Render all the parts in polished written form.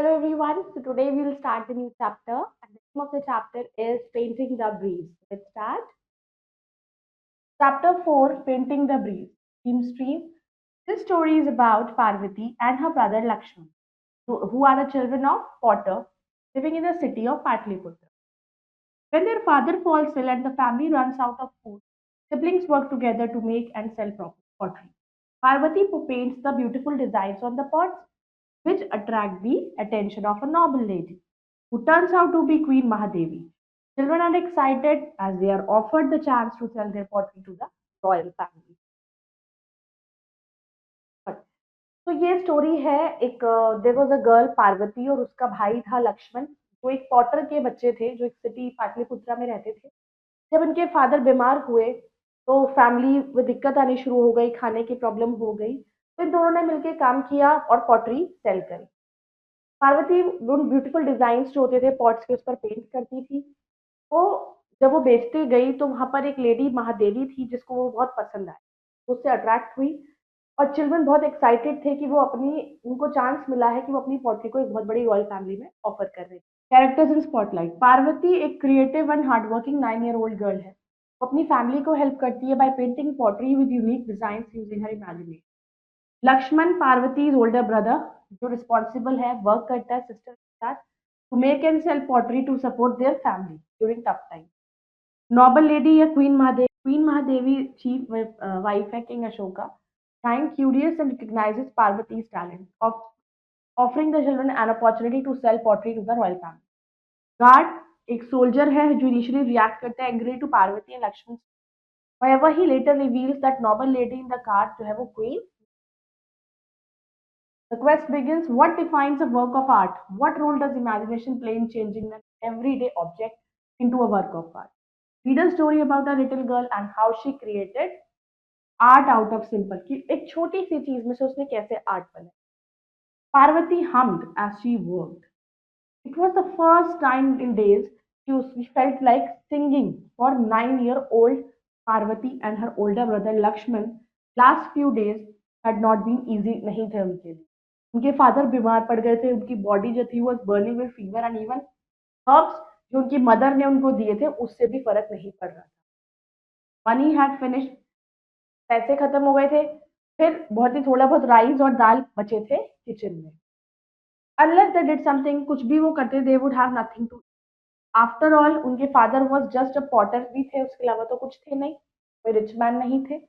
Hello everyone. So today we will start the new chapter. And the name of the chapter is Painting the Breeze. Let's start. Chapter 4, Painting the Breeze. Theme stream. This story is about Parvati and her brother Lakshman, who are the children of potter living in the city of Patliputra. When their father falls ill and the family runs out of food, siblings work together to make and sell pottery. Parvati paints the beautiful designs on the pots, which attract the attention of a noble lady, who turns out to be Queen Mahadevi. Children are excited as they are offered the chance to sell their pottery to the royal family. तो ये story है एक there was a girl Parvati और उसका भाई था लक्ष्मण जो एक पॉटर के बच्चे थे जो एक सिटी पाटलिपुत्रा में रहते थे। जब उनके फादर बीमार हुए तो फैमिली में दिक्कत आनी शुरू हो गई, खाने की प्रॉब्लम हो गई। तो इन दोनों ने मिलकर काम किया और पॉटरी सेल करी। पार्वती उन ब्यूटीफुल डिजाइन जो होते थे पॉट्स के उस पर पेंट करती थी। वो जब वो बेचते गई तो वहां पर एक लेडी महादेवी थी जिसको वो बहुत पसंद आई, उससे अट्रैक्ट हुई। और चिल्ड्रन बहुत एक्साइटेड थे कि वो अपनी उनको चांस मिला है कि वो अपनी पोट्री को एक बहुत बड़ी रॉयल फैमिली में ऑफर कर रहे थे। Characters in spotlight. पार्वती एक creative and hardworking 9 year old girl है। वो अपनी फैमिली को हेल्प करती है by painting pottery with unique design using her imagination. Lakshman Parvati's older brother जो रिस्पॉन्सिबल है, वर्क करता है सिस्टर के साथ to make and sell pottery to support their family during tough time. Noble lady या क्वीन महादेवी चीफ वाइफ है king Ashoka, time curious and recognizes Parvati's talent of offering the children an opportunity to sell pottery to the royal family. Guard एक soldier है जो initially react करता है angry to Parvati and Lakshman. However, he later reveals that noble lady in the cart जो है वो queen. The quest begins. What defines a work of art? What role does imagination play in changing an everyday object into a work of art? Read a story about a little girl and how she created art out of simple कि एक छोटी सी चीज में से उसने कैसे art बनाया। Parvati hummed as she worked. It was the first time in days she felt like singing for 9 year old Parvati and her older brother Lakshman. Last few days had not been easy नहीं थे उनके लिए। उनके father बीमार पड़ गए थे, उनकी बॉडी जो थी वो burning with fever and even herbs जो उनकी मदर ने उनको दिए थे उससे भी फर्क नहीं पड़ रहा था। मनी हैड फिनिश्ड, पैसे खत्म हो गए थे। फिर बहुत ही थोड़ा बहुत राइस और दाल बचे थे किचन में। अनलेस दे डिड समथिंग, कुछ भी वो करते they would have nothing to. After all उनके father was just a potter भी थे, उसके अलावा तो कुछ थे नहीं, कोई रिच मैन नहीं थे।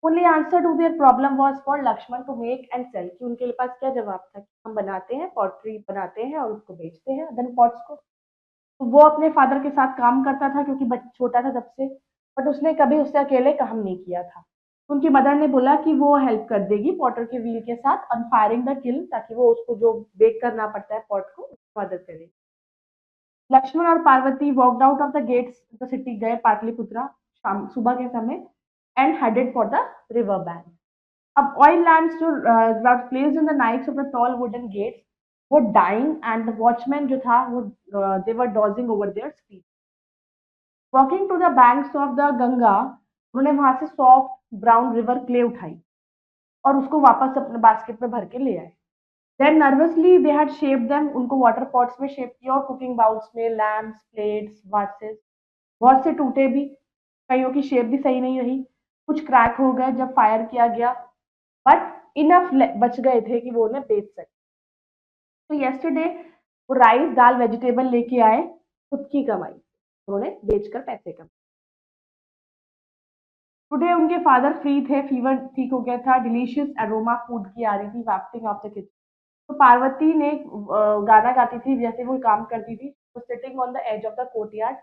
Only answer to their problem was for Lakshman to make and sell कि उनके पास क्या जवाब था कि हम बनाते हैं पॉटरी बनाते हैं और उसको बेचते हैं देन पॉट्स को। तो वो अपने फादर के साथ काम करता था क्योंकि छोटा था तब से, बट उसने कभी उससे अकेले काम नहीं किया था। उनकी मदर ने बोला कि वो हेल्प कर देगी पॉटर के व्हील के साथ ऑन फायरिंग द किल ताकि वो उसको जो बेक करना पड़ता है पॉट को उसकी मदद करेगी। लक्ष्मण और Parvati walked out of the gates the city, गए पाटलिपुत्रा शाम सुबह के समय and headed for the river bank. अब ऑयल लैम्प्स जो placed in the nights of the tall wooden gates वो डाइंग एंड द वॉचमैन जो था वो they were dozing over their speed. Walking to the banks of the Ganga, उन्होंने वहां से soft brown river clay उठाई और उसको वापस अपने बास्केट में भर के ले आए। Then nervously they had shaped them, उनको वाटर पॉट्स में शेप किया और कुकिंग बाउल्स में लैम्प्स, प्लेट्स, वासेस। बहुत से टूटे भी, कईयों की शेप भी सही नहीं रही, कुछ क्रैक हो गए जब फायर किया गया, बट इनफ बच गए थे कि वो उन्हें बेच सके। तो येस्टरडे वो राइस दाल वेजिटेबल लेके आए, खुद की कमाई उन्होंने बेचकर पैसे कमाए। टुडे उनके फादर फ्री थे, फीवर ठीक हो गया था, डिलीशियस एरोमा फूड की आ रही थी वैफ्टिंग ऑफ द किचन। तो पार्वती ने गाना गाती थी जैसे वो काम करती थी। तो sitting on the edge of the courtyard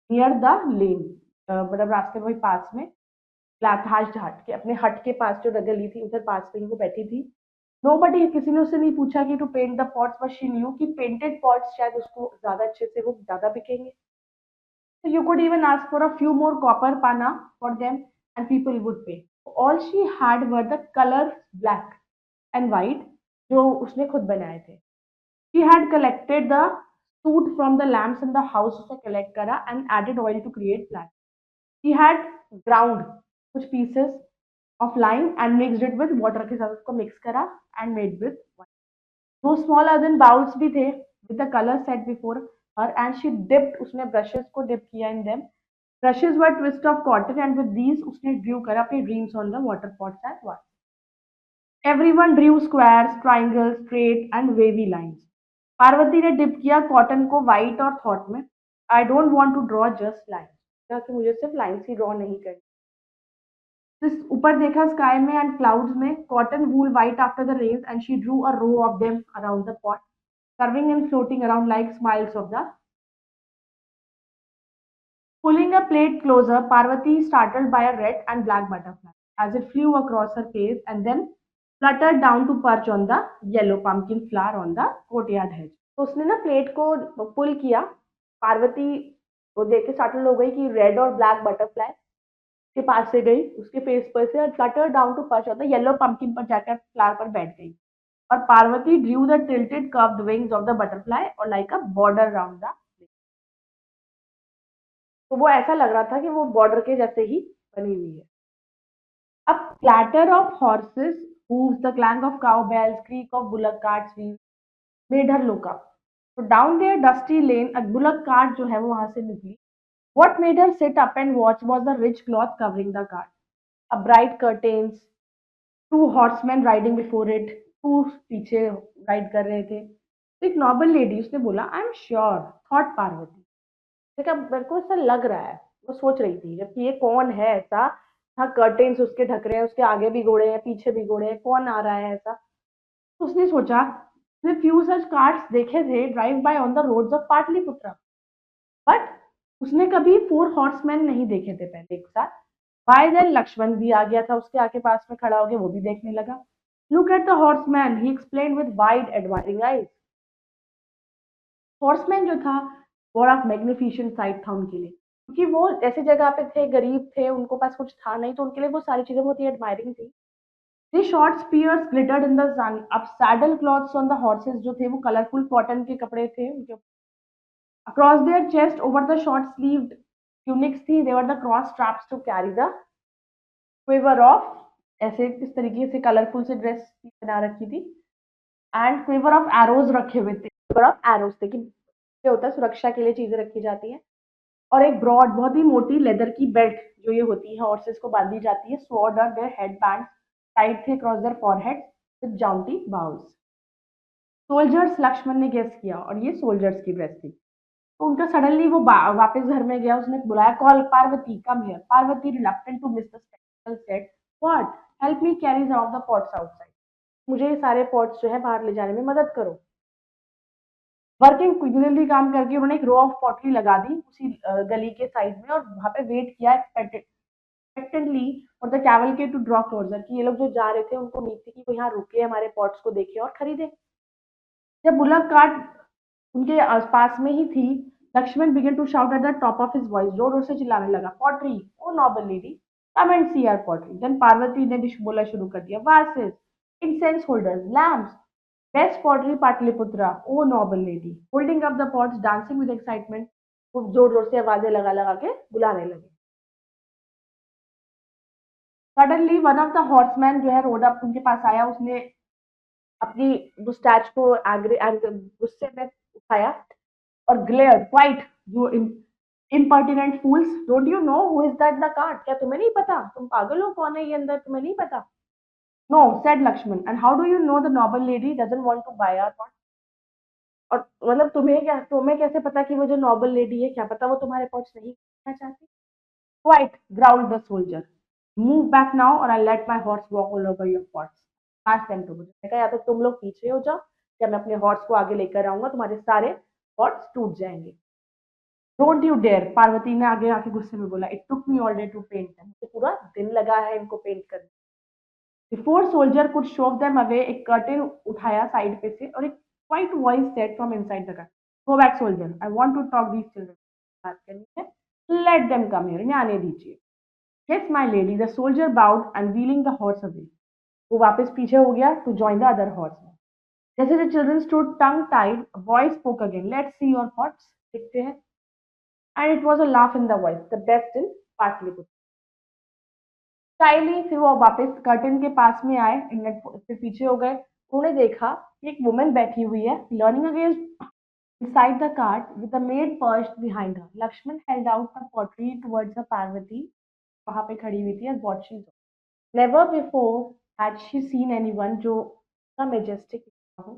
near the lane, मतलब रास्ते वही पास में लाथाज घाट के अपने हट के पास जो गली थी उधर पास में ही वो बैठी थी। नोबडी, किसी ने उससे नहीं पूछा कि to paint the pots, but she knew कि पेंटेड पॉट्स शायद उसको ज्यादा अच्छे से वो ज्यादा बिकेंगे। So you could even ask for a few more copper pana for them and people would pay. All she had were the colors black and white जो उसने खुद बनाए थे। She had collected the soot from the lamps in the house उसे collect करा and added oil to create black. She had ground कुछ pieces of lime and mixed it with water के साथ उसको mix करा and made with white. दो small earthen bowls भी थे with the colour set before her and she dipped, उसने brushes को डिप किया in them. Brushes were twist of cotton and with these उसने drew करा अपनी dreams on the water pots at once. Everyone drew squares, triangles, straight and wavy lines. Parvati ने dip किया cotton को white और thought में. I don't want to draw just line, कि मुझे सिर्फ लाइन्स ही ड्रॉ नहीं करनी. जिस ऊपर देखा स्काई में एंड क्लाउड्स में cotton wool white after the rains and she drew a row of them around the pot, curving and floating around like smiles of the. Pulling a plate closer, Parvati startled by a red and black butterfly as it flew across her face and then fluttered down to perch on the yellow pumpkin flower on the courtyard hedge. तो उसने ना plate को पुल किया. पार्वती को देख के startle हो गई कि रेड और ब्लैक बटरफ्लाई के पास से गई उसके फेस पर से, flutter down to perch on the yellow pumpkin पर जाकर फ्लावर पर बैठ गई. और Parvati drew the tilted curved wings of the butterfly और like a border round the. तो वो ऐसा लग रहा था कि वो बॉर्डर के जैसे ही बनी हुई है. अब clatter of horses, hooves, the clang of cowbells, creak of bullock carts wheels made her look up. So down their dusty lane, a bullock cart जो है वो वहां से निकली. What made her sit up and watch was the rich cloth covering the cart. A bright curtains, two horsemen riding before it, two पीछे ride कर रहे थे. तो एक नॉबल लेडी उसने बोला, I am sure, thought Parvati. देखा मेरे को ऐसा लग रहा है, वो सोच रही थी जबकि ये कौन है ऐसा. हाँ कर्टेन्स उसके ढक रहे हैं, उसके आगे भी घोड़े हैं पीछे भी घोड़े हैं, कौन आ रहा है ऐसा. तो उसने सोचा उसने फ्यू सच कार्ट्स देखे थे drive by on the roads of Pataliputra, but उसने कभी फोर हॉर्समैन नहीं देखे थे पहले एक साथ. बाय देन लक्ष्मण भी आ गया था उसके आके पास में खड़ा हो गया, वो भी देखने लगा. Look at the horseman, he explained with wide admiring eyes. Horseman जो था बड़ा मैग्निफिसेंट साइट था उनके लिए, क्योंकि वो ऐसी जगह पे थे, गरीब थे, उनको पास कुछ था नहीं, तो उनके लिए वो सारी चीजें बहुत ही एडमायरिंग थी. They short spears glittered in the sun. अब saddle cloths on the horses जो थे वो कलरफुल कॉटन के कपड़े थे उनके. Across their chest over the short sleeved tunics थी, they were the cross straps to carry the quiver of. ऐसे किस तरीके से कलरफुल से ड्रेस बना रखी थी. एंड क्विवर ऑफ एरोज रखे हुए थे. क्विवर ऑफ एरोज थे कि क्या होता है सुरक्षा के लिए चीजें रखी जाती हैं. और एक ब्रॉड बहुत ही मोटी लेदर की बेल्ट जो ये होती है हॉर्सेस को बांधी जाती है. स्वॉर्ड और देयर हेड बैंड टाइट थे cross their forehead with jaunty bowls. Soldiers, Lakshman ने गेस किया और ये सोल्जर्स की ड्रेस थी. तो उनका सडनली वो वापस घर में गया, उसने बुलाया, call Parvati come here. Parvati reluctant to miss the spectacle said, what, help me carry some of the pots outside. मुझे ये सारे पॉट्स जो है बाहर ले जाने में मदद करो. वर्किंग क्विकली काम करके उन्होंने एक रो ऑफ पॉटरी लगा दी उसी गली के साइड में और वहां पे वेट किया expectantly for the cavalcade to draw closer, कि ये लोग जो जा रहे थे उनको उम्मीद थी कि वो यहाँ रुके, हमारे पॉट्स को देखे और खरीदे. जब बुलक कार्ट उनके पास में ही थी, Lakshman began to shout at the top of his voice, जोर जोर से चिल्लाने लगा, pottery, O noble lady, come and see our pottery. Then Parvati ने भी बोला शुरू कर दिया, vases, incense holders, lamps, best pottery Pataliputra, O noble lady, holding up the pots, dancing with excitement. वो जोर जोर से आवाजें लगा लगा के बुलाने लगे. Suddenly one of the horseman जो है रोड अप उनके पास आया. उसने अपनी मुस्टैच को गुस्से में उठाया और glared, quite, you impertinent fools, don't you know who is that the cart, क्या तुम्हें नहीं पता, तुम पागल हो, कौन है ये अंदर, तुम्हें नहीं पता. No said Lakshman, and how do you know the noble lady doesn't want to buy our pot. और मतलब तुम्हें कैसे पता कि वो जो नोबल लेडी है, क्या पता वो तुम्हारे पॉट्स नहीं खरीदना चाहती. Quiet, growled the soldier, move back now or I let my horse walk all over your pots. Pass them to me. मैंने कहा या तो तुम लोग पीछे हो जाओ या मैं अपने हॉर्स को आगे लेकर आऊंगा, तुम्हारे सारे पॉट्स टूट जाएंगे. डोंट यू डेयर, पार्वती ने आगे आके गुस्से में बोला, it took me all day to paint them, मुझे पूरा दिन लगा है इनको पेंट करने. Before soldier could shove them away, एक कर्टेन उठाया साइड पे से और एक quiet voice said from inside the curtain, go back soldier, I want to talk these children. बात करनी है, लेट देम कम हियर, इन्हें आने दीजिए. Yes my lady, the soldier bowed and wheeling the horse away. वो वापस पीछे हो गया to join the other horse. जैसे the children stood tongue tied, a boy spoke again, let's see your pots, देखते हैं. And it was a laugh in the voice, the best in Pataliputra. स्टाइली फिर वो वापस कर्टन के पास में आए, फिर पीछे हो गए. उन्होंने देखा कि एक वुमन बैठी हुई है, learning against inside the cart with the maid perched behind her. Lakshman held out the pottery towards the Parvati, वहां पे खड़ी हुई थी, and what she saw. Never before had she seen anyone जो इतना majestic हो.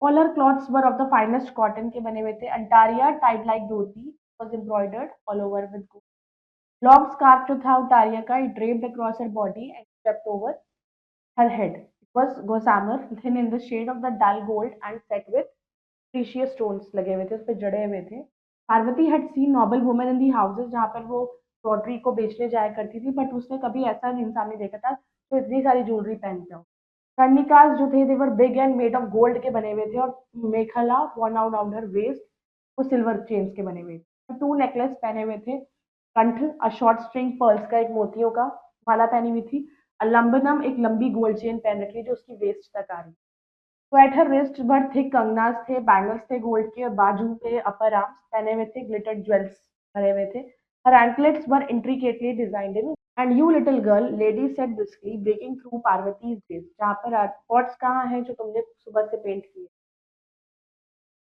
All her clothes were of the finest cotton के बने हुए थे. Antaria tied like dhoti was embroidered all over with gold. Long scarf जो था Antaria का, it draped across her body and swept over her head. It was gossamer thin in the shade of the dull gold and set with precious stones लगे हुए थे, उस पे जड़े हुए थे. Parvati had seen noble women in the houses जहाँ पर वो पॉटरी को बेचने जाया करती थी, बट उसने कभी ऐसा इंसान नहीं देखा था जो इतनी सारी ज्वेलरी पहनते हो. कर्णिकास जो थे they were big and made of gold के बने हुए थे, और mekhala worn out on her waist वो सिल्वर चेन्स के बने हुए थे. टू नेकलेस पहने हुए थे, कंठ अ शॉर्ट स्ट्रिंग पर्ल्स का एक मोतियों का माला पहनी हुई थी. लंबनम एक लंबी गोल्ड चेन पहन रखी जो उसकी वेस्ट तक आ रही. तो एट हर रिस्ट पर थिक कंगनास थे, बैंगल्स थे गोल्ड के, और बाजू पे अपर आर्म्स पहने हुए थे, ग्लिटर्ड ज्वेल्स भरे हुए थे. Her anklets were intricately designed in. And you little girl, lady said briskly, breaking through Parvati's dress. जहाँ पर पॉट्स कहाँ हैं जो तुमने सुबह से पेंट किए.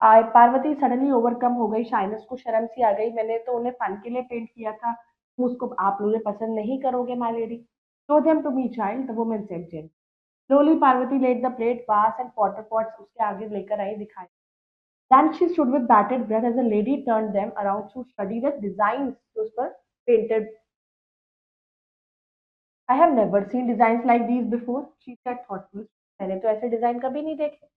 आय पार्वती सडनली ओवरकम हो गई, शाइनेस को शर्म सी आ गई. मैंने तो उन्हें फन के लिए पेंट किया था, तुम उसको आप लोग पसंद नहीं करोगे my lady. Show them to me child, the woman said gently. Slowly Parvati let the plate bass and potter pots उसके आगे लेकर आई, दिखाई. Then she stood with bated breath as the lady turned them around to study the designs जो उस पर painted. I have never seen designs like these before, she said thoughtfully. मैंने तो ऐसे डिजाइन कभी नहीं देखे.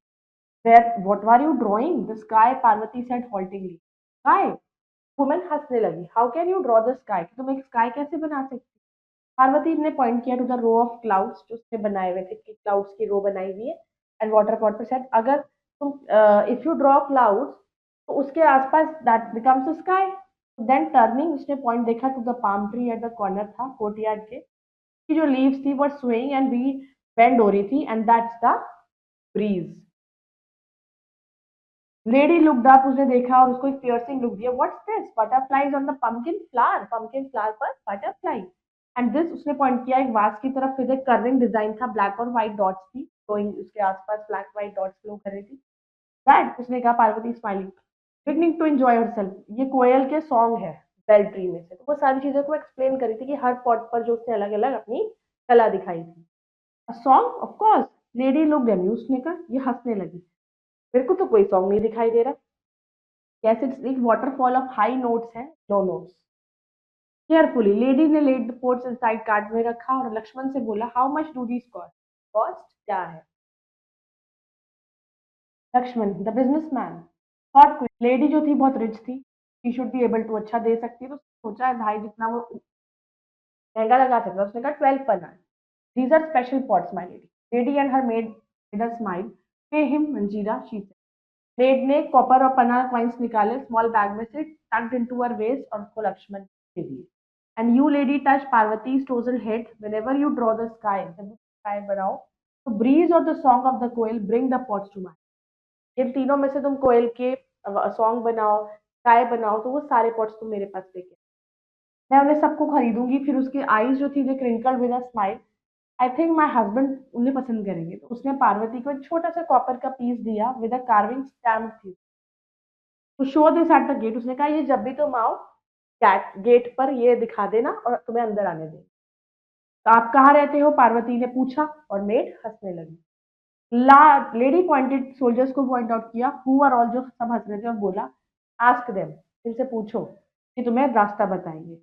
Where, what were you drawing? The sky, Parvati said haltingly. Sky? Woman हंसने लगी. How can you draw the sky? कि तुम एक sky कैसे बना सकती? पार्वती ने पॉइंट किया to the row of clouds जो उसने बनाए हुए थे, कि क्लाउड्स की रो बनाई हुई है. एंड वाटर पॉट पर सेट, अगर तुम इफ यू ड्रॉ क्लाउड्स तो उसके आसपास that becomes the sky. Then turning उसने पॉइंट देखा to the palm tree at the corner था कोर्टयार्ड के, की जो लीव्स थी वो स्विंग एंड बी बेंड हो रही थी, and that's the breeze. Lady looked up, उसने देखा और उसको एक पियर्सिंग लुक दिया. What's this? Butterflies on the pumpkin flower पर बटरफ्लाई. एंड दिस उसने पॉइंट किया एक वास की तरफ, फिर एक कर्विंग डिजाइन था, ब्लैक और व्हाइट डॉट्स थी, तो उसके आसपास ब्लैक व्हाइट डॉट्स फ्लो कर रही थी. दैट उसने कहा, Parvati smiling, beginning to enjoy herself. ये कोयल के सॉन्ग है बेल ट्री में से. तो वो सारी चीजों को एक्सप्लेन करी थी कि हर पॉट पर जो उसने अलग अलग अपनी कला दिखाई थी. A song of course. Lady looked amused, ने कहा. ये हंसने लगी. मेरे को तो कोई सॉन्ग नहीं दिखाई दे रहा. कैसे एक वाटरफॉल ऑफ हाई नोट्स है, लो नोट्स. केयरफुली लेडी ने let the ports inside cart में रखा और लक्ष्मण से बोला, how much do these cost? Cost क्या है? Lakshman the businessman thought lady जो थी बहुत रिच थी, she should be able to अच्छा दे सकती है, तो सोचा है भाई जितना वो महंगा लगा सकता है. उसने कहा 12 पर nine. These are special pots my lady. Lady and her maid with a smile pay him Manjira she said. Maid ने कॉपर और पन्ना कॉइन्स निकाले स्मॉल बैग में से, टक्ड इनटू हर वेस्ट, और उसको लक्ष्मण दे दिए. And you, lady, touch Parvati's tozel head whenever you draw the sky. जब sky बनाओ तो breeze और the song of the coil bring the pots to mind. इन तीनों में से तुम कोयल के सॉन्ग बनाओ, स्काई बनाओ, तो वो सारे पॉट्स तुम मेरे पास लेके. मैं उन्हें सबको खरीदूंगी. फिर उसके आईज जो थी, they crinkled with a smile. I think my husband उन्हें पसंद करेंगे. तो उसने पार्वती को एक छोटा सा कॉपर का पीस दिया विद अ कार्विंग स्टैम्प थी. तो show this at the gate. उसने कहा, ये जब भी तुम आओ गेट पर ये दिखा देना और तुम्हें अंदर आने दें. तो आप कहाँ रहते हो? पार्वती ने पूछा, और मेड हंसने लगी. ला लेडी पॉइंटेड सोल्जर्स को पॉइंट आउट किया, हु आर ऑल, जो सब हंस रहे थे, और बोला, आस्क देम, इनसे पूछो कि तुम्हें रास्ता बताएंगे.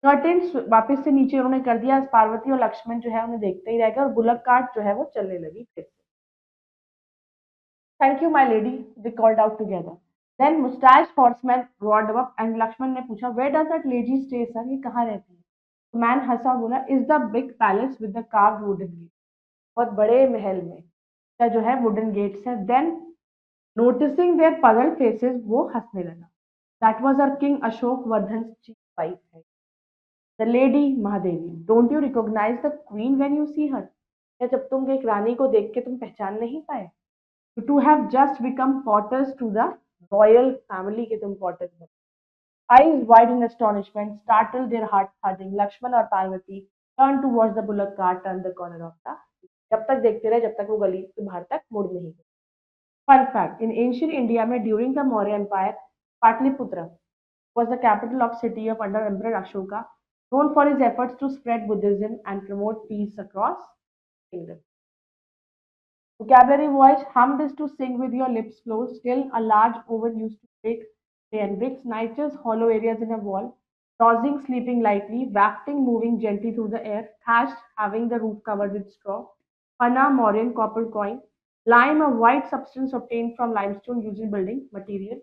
कर्टेन वापस से नीचे उन्होंने कर दिया. पार्वती और लक्ष्मण जो है उन्हें देखते ही रह गए, और बुलक कार्ट जो है वो चलने लगी फिर से. Thank you my lady, they called out together. Then mustache horseman rode up, and Lakshman ने पूछा, where does that lady stay sir? ये कहाँ रहती है? मैन हंसा, बोला, is the big palace with the carved wooden gate. बहुत बड़े महल में का जो है वुडन गेट्स है. Then noticing their puzzled faces, वो हंसने लगा. That was our king Ashok Vardhan chief wife है, the lady Mahadevi. Don't you recognise the queen when you see her? क्या जब तुम एक रानी को देख के तुम पहचान नहीं पाए? To have just become potters to the royal family के तुम पॉटर्स बने. Eyes wide in astonishment, startled, their hearts thudding, Lakshman और Parvati turned towards the bullock cart, turned the corner of the जब तक देखते रहे, जब तक वो गली के बाहर तक मुड़ नहीं गई। Fun fact: in ancient India, में during the Maurya Empire, Patliputra was the capital of city of under Emperor Ashoka, known for his efforts to spread Buddhism and promote peace across kingdom. Vocabulary voice: hum this to sing with your lips closed. Still, a large oven used to bake clay and bricks. Niches, hollow areas in a wall. Dozing, sleeping lightly. Wafting, moving gently through the air. Thatched, having the roof covered with straw. Panna, Mauryan, copper coin. Lime, a white substance obtained from limestone used in building material.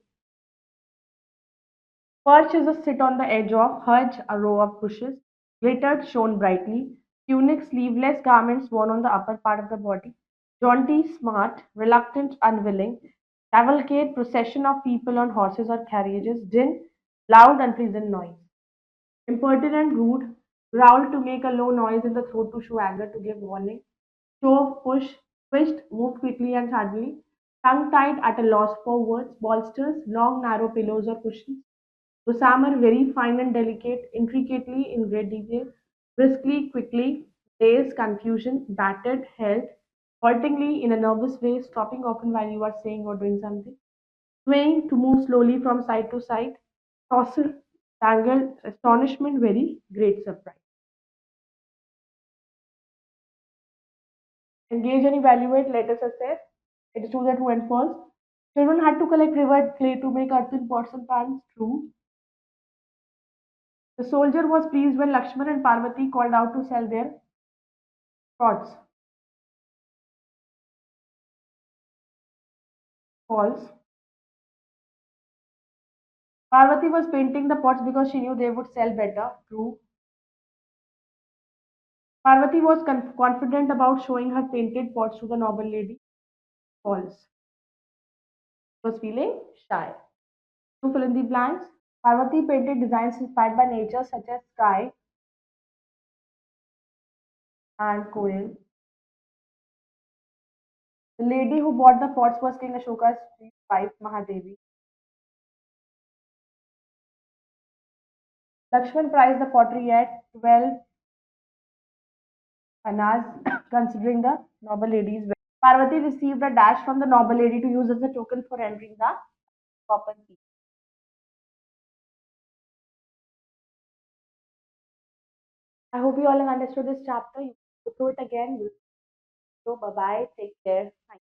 Perch is a sit on the edge of hedge, a row of bushes. Glittered, shone brightly. Tunic, sleeveless garments worn on the upper part of the body. Jaunty, smart, reluctant, unwilling. Cavalcade, procession of people on horses or carriages. Din, loud, unpleasant noise. Impertinent, rude. Growl to make a low noise in the throat to show anger, to give warning. Shove, push, twist, move quickly and suddenly. Tongue tied, at a loss for words. Bolsters, long, narrow pillows or cushions. Gossamer, very fine and delicate, intricately in great detail, briskly, quickly, dazed, confusion, battered, held, haltingly in a nervous way, stopping often while you are saying or doing something, swaying to move slowly from side to side, tossed, tangled, astonishment, very great surprise. Engage and evaluate, let us assess. It is true that true and false. Children had to collect river clay to make earthen pots and pans. True. The soldier was pleased when Lakshman and Parvati called out to sell their pots. False. Parvati was painting the pots because she knew they would sell better. True. Parvati was confident about showing her painted pots to the noble lady. False. She was feeling shy. To fill in the blanks, Parvati painted designs inspired by nature such as sky and koel. The lady who bought the pots was King Ashoka's wife, Mahadevi. Lakshman priced the pottery at 12 annas, considering the noble lady's wealth. Parvati received a dash from the noble lady to use as a token for entering the copper key. I hope you all have understood this chapter. You go through it again. So, bye bye. Take care. Thank